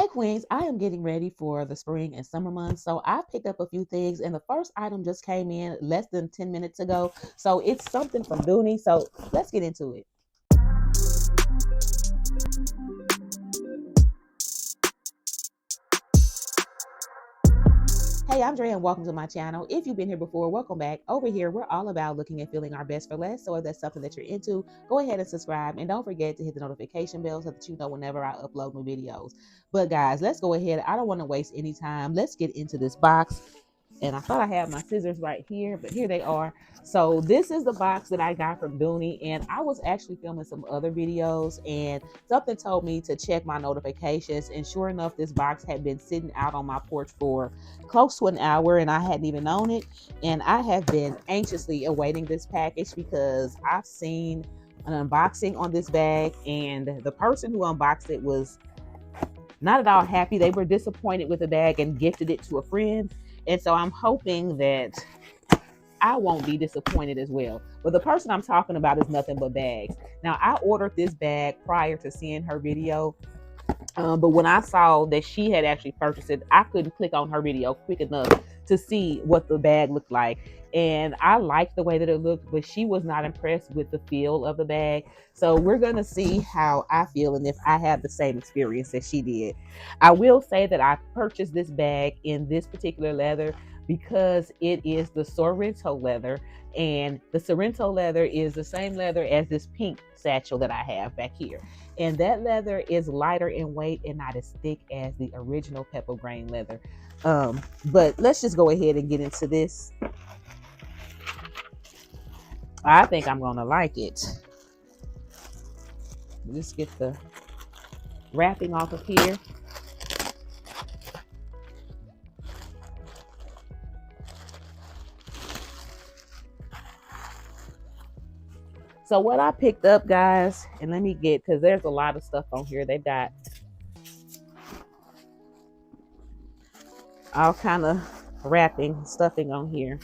Hey Queens, I am getting ready for the spring and summer months. So I picked up a few things and the first item just came in less than 10 minutes ago. So it's something from Dooney. So let's get into it. Hey, I'm Dre and welcome to my channel. If you've been here before, welcome back. Over here, we're all about looking and feeling our best for less. So if that's something that you're into, go ahead and subscribe. And don't forget to hit the notification bell so that you know whenever I upload new videos. But guys, let's go ahead. I don't want to waste any time. Let's get into this box. And I thought I had my scissors right here, but here they are. So this is the box that I got from Dooney, and I was actually filming some other videos and something told me to check my notifications, and sure enough, this box had been sitting out on my porch for close to an hour and I hadn't even known it. And I have been anxiously awaiting this package because I've seen an unboxing on this bag, and the person who unboxed it was not at all happy. They were disappointed with the bag and gifted it to a friend. And so I'm hoping that I won't be disappointed as well. But the person I'm talking about is Nothing But Bags. Now, I ordered this bag prior to seeing her video. But when I saw that she had actually purchased it, I couldn't click on her video quick enough to see what the bag looked like. And I liked the way that it looked, but she was not impressed with the feel of the bag. So we're going to see how I feel and if I have the same experience that she did. I will say that I purchased this bag in this particular leather because it is the Sorrento leather. And the Sorrento leather is the same leather as this pink satchel that I have back here. And that leather is lighter in weight and not as thick as the original pepper grain leather. But let's just go ahead and get into this. I think I'm gonna like it. Let's get the wrapping off of here. So what I picked up, guys, and let me get, because there's a lot of stuff on here. They've got all kind of wrapping, stuffing on here.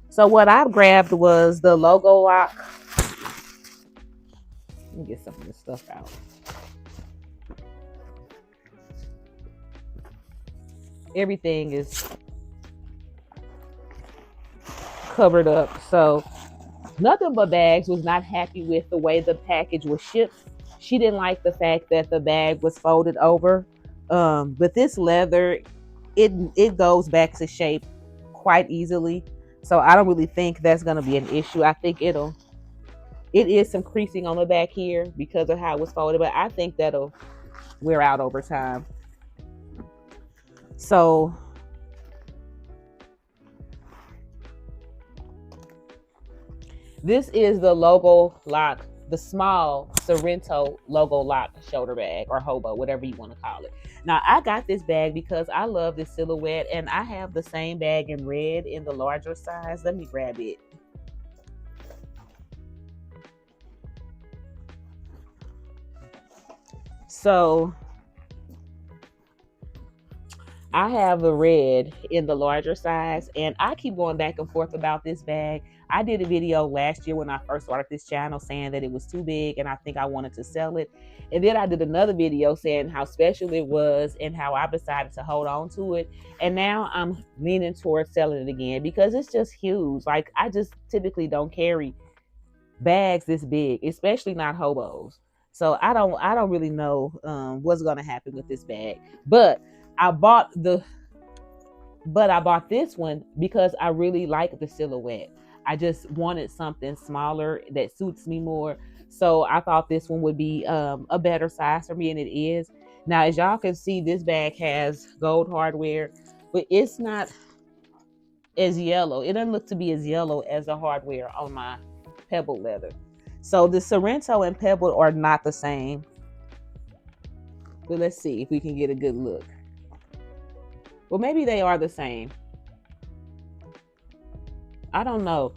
So what I grabbed was the logo lock. Let me get some of this stuff out. Everything is covered up. So Nothing But Bags was not happy with the way the package was shipped. She didn't like the fact that the bag was folded over. But this leather, it goes back to shape quite easily. So I don't really think that's going to be an issue. I think it is some creasing on the back here because of how it was folded, but I think that'll wear out over time. So this is the logo lock, the small Sorrento logo lock shoulder bag, or Hobo, whatever you want to call it. Now, I got this bag because I love this silhouette, and I have the same bag in red in the larger size. Let me grab it. So I have the red in the larger size, and I keep going back and forth about this bag. I did a video last year when I first started this channel saying that it was too big and I think I wanted to sell it. And then I did another video saying how special it was and how I decided to hold on to it. And now I'm leaning towards selling it again because it's just huge. Like, I just typically don't carry bags this big, especially not Hobos. So I don't really know what's going to happen with this bag. But I bought this one because I really like the silhouette. I just wanted something smaller that suits me more. So I thought this one would be a better size for me, and it is. Now, as y'all can see, this bag has gold hardware, but it's not as yellow. It doesn't look to be as yellow as the hardware on my pebble leather. So the Sorrento and pebble are not the same. But let's see if we can get a good look. Well, maybe they are the same. I don't know.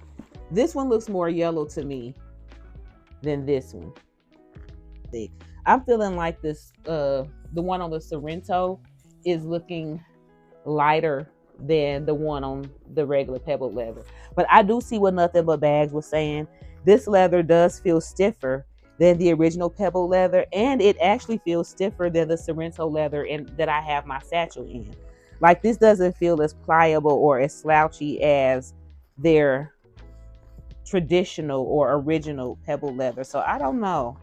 This one looks more yellow to me than this one. I'm feeling like this, the one on the Sorrento is looking lighter than the one on the regular pebble leather. But I do see what Nothing But Bags was saying. This leather does feel stiffer than the original pebble leather, and it actually feels stiffer than the Sorrento leather that I have my satchel in. Like, this doesn't feel as pliable or as slouchy as their traditional or original pebble leather. So I don't know.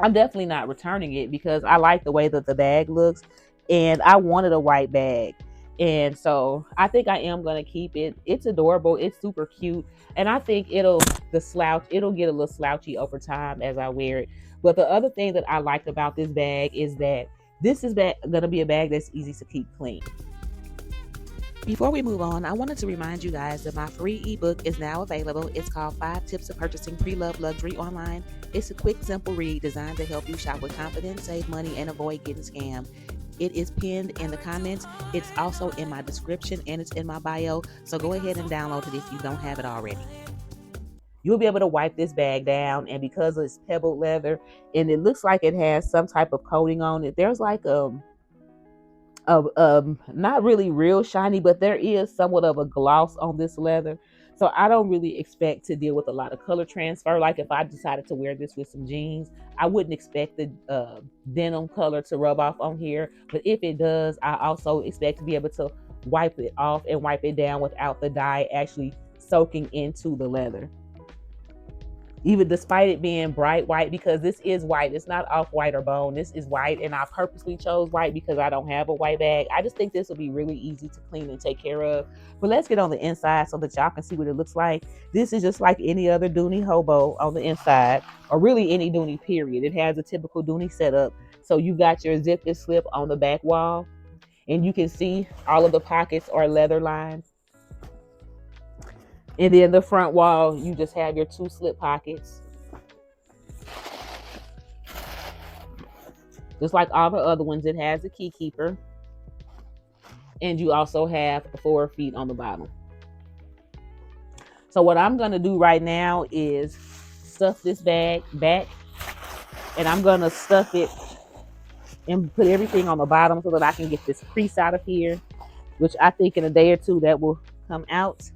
I'm definitely not returning it because I like the way that the bag looks, and I wanted a white bag. And so I think I am going to keep it. It's adorable. It's super cute. And I think it'll get a little slouchy over time as I wear it. But the other thing that I like about this bag is that this is going to be a bag that's easy to keep clean. Before we move on, I wanted to remind you guys that my free ebook is now available. It's called 5 Tips of Purchasing Pre-Loved Luxury Online. It's a quick, simple read designed to help you shop with confidence, save money, and avoid getting scammed. It is pinned in the comments. It's also in my description, and it's in my bio. So go ahead and download it if you don't have it already. You'll be able to wipe this bag down, and because it's pebbled leather and it looks like it has some type of coating on it, there's like not really real shiny, but there is somewhat of a gloss on this leather. So I don't really expect to deal with a lot of color transfer. Like if I decided to wear this with some jeans, I wouldn't expect the denim color to rub off on here. But if it does, I also expect to be able to wipe it off and wipe it down without the dye actually soaking into the leather. Even despite it being bright white, because this is white. It's not off-white or bone. This is white, and I purposely chose white because I don't have a white bag. I just think this will be really easy to clean and take care of. But let's get on the inside so that y'all can see what it looks like. This is just like any other Dooney Hobo on the inside, or really any Dooney period. It has a typical Dooney setup. So you got your zip and slip on the back wall, and you can see all of the pockets are leather lined. And then the front wall, you just have your 2 slip pockets. Just like all the other ones, it has a key keeper. And you also have 4 feet on the bottom. So what I'm going to do right now is stuff this bag back. And I'm going to stuff it and put everything on the bottom so that I can get this crease out of here, which I think in a day or two that will come out.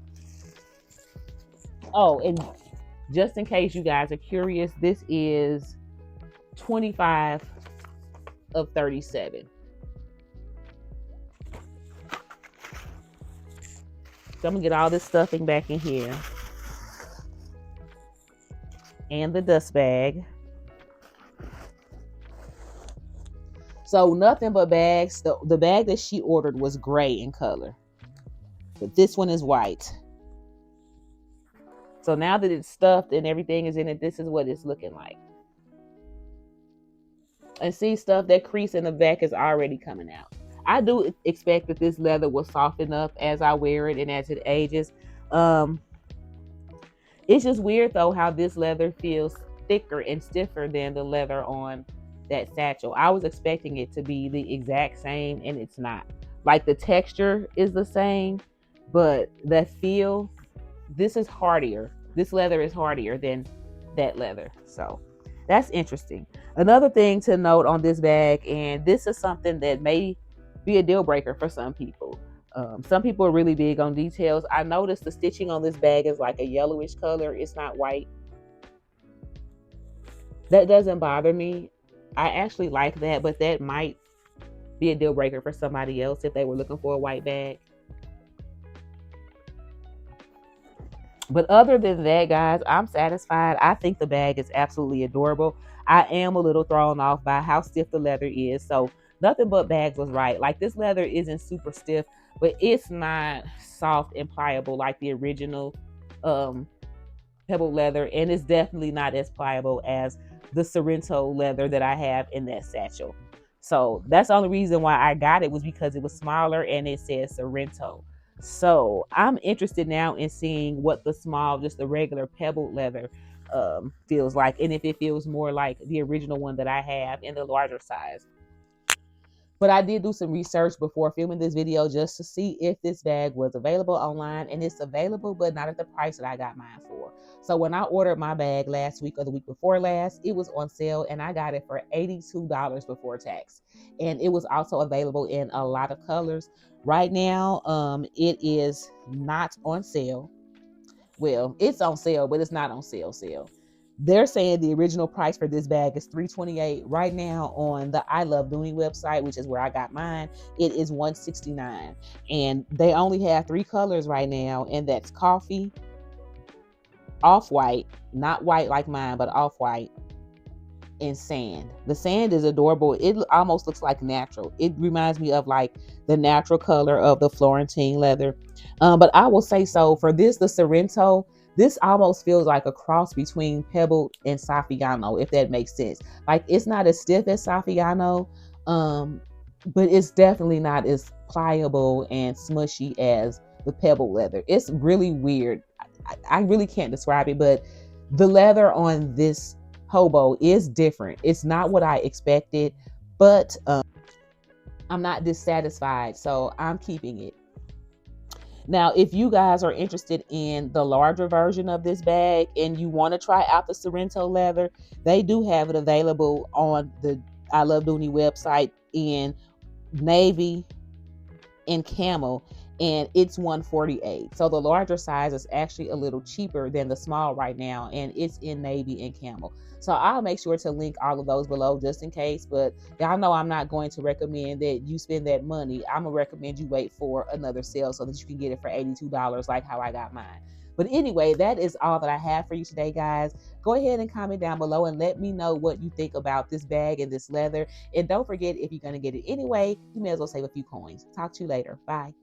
Oh, and just in case you guys are curious, this is 25 of 37. So I'm gonna get all this stuffing back in here. And the dust bag. So nothing but bags. The bag that she ordered was gray in color, but this one is white. So now that it's stuffed and everything is in it, this is what it's looking like. And see, stuff, that crease in the back is already coming out. I do expect that this leather will soften up as I wear it and as it ages. It's just weird though how this leather feels thicker and stiffer than the leather on that satchel. I was expecting it to be the exact same, and it's not. Like the texture is the same, but the feel, this is hardier. This leather is hardier than that leather. So that's interesting. Another thing to note on this bag, and this is something that may be a deal breaker for some people. Some people are really big on details. I noticed the stitching on this bag is like a yellowish color. It's not white. That doesn't bother me. I actually like that, but that might be a deal breaker for somebody else if they were looking for a white bag. But other than that, guys, I'm satisfied. I think the bag is absolutely adorable. I am a little thrown off by how stiff the leather is. So nothing but bags was right. Like, this leather isn't super stiff, but it's not soft and pliable like the original pebble leather. And it's definitely not as pliable as the Sorrento leather that I have in that satchel. So that's the only reason why I got it, was because it was smaller and it says Sorrento. So I'm interested now in seeing what the small, just the regular pebbled leather feels like, and if it feels more like the original one that I have in the larger size. But I did do some research before filming this video just to see if this bag was available online, and it's available, but not at the price that I got mine for. So when I ordered my bag last week or the week before last, it was on sale, and I got it for $82 before tax. And it was also available in a lot of colors. Right now, it is not on sale. Well, it's on sale, but it's not on sale. They're saying the original price for this bag is $328. Right now on the I Love Dooney website, which is where I got mine, it is $169. And they only have 3 colors right now, and that's coffee, off-white, not white like mine, but off-white, and sand. The sand is adorable. It almost looks like natural. It reminds me of like the natural color of the Florentine leather. But I will say, so for this, the Sorrento, this almost feels like a cross between pebbled and Saffiano, if that makes sense. Like, it's not as stiff as Saffiano, but it's definitely not as pliable and smushy as the pebbled leather. It's really weird. I really can't describe it, but the leather on this Hobo is different. It's not what I expected, but I'm not dissatisfied, so I'm keeping it. Now, if you guys are interested in the larger version of this bag and you want to try out the Sorrento leather, they do have it available on the I Love Dooney website in navy and camel, and it's $148. So the larger size is actually a little cheaper than the small right now, and it's in navy and camel. So I'll make sure to link all of those below just in case, but y'all know I'm not going to recommend that you spend that money. I'm gonna recommend you wait for another sale so that you can get it for $82 like how I got mine. But anyway, that is all that I have for you today, guys. Go ahead and comment down below and let me know what you think about this bag and this leather. And don't forget, if you're going to get it anyway, you may as well save a few coins. Talk to you later. Bye.